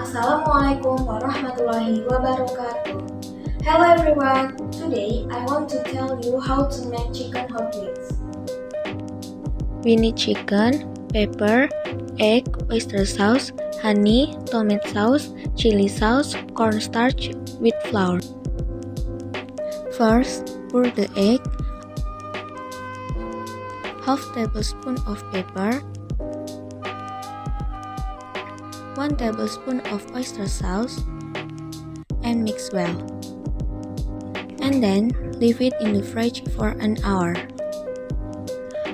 Assalamualaikum warahmatullahi wabarakatuh. Hello everyone. Today I want to tell you how to make chicken hot wings. We need chicken, pepper, egg, oyster sauce, honey, tomato sauce, chili sauce, cornstarch with flour. First, pour the egg, half tablespoon of pepper, 1 tablespoon of oyster sauce, and mix well. And then, leave it in the fridge for an hour.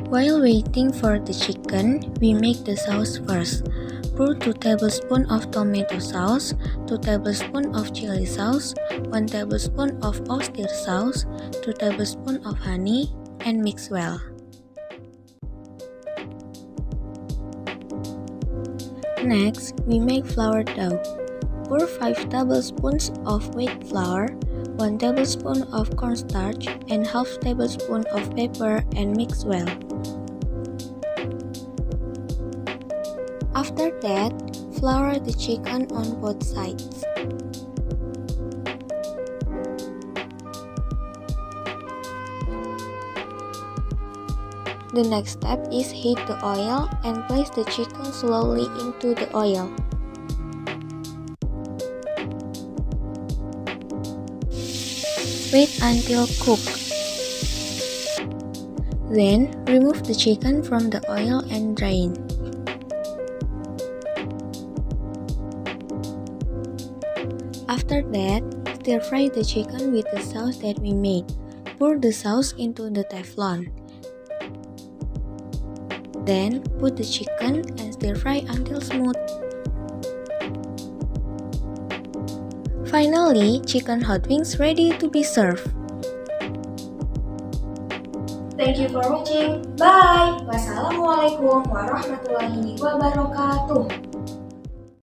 While waiting for the chicken, we make the sauce first. Pour 2 tablespoons of tomato sauce, 2 tablespoons of chili sauce, 1 tablespoon of oyster sauce, 2 tablespoons of honey, and mix well. Next, we make flour dough. Pour 5 tablespoons of wheat flour, 1 tablespoon of cornstarch, and half tablespoon of pepper and mix well. After that, flour the chicken on both sides. The next step is heat the oil and place the chicken slowly into the oil. Wait until cooked. Then, remove the chicken from the oil and drain. After that, stir-fry the chicken with the sauce that we made. Pour the sauce into the teflon. Then, put the chicken and stir-fry until smooth. Finally, chicken hot wings ready to be served. Thank you for watching. Bye. Wassalamualaikum warahmatullahi wabarakatuh.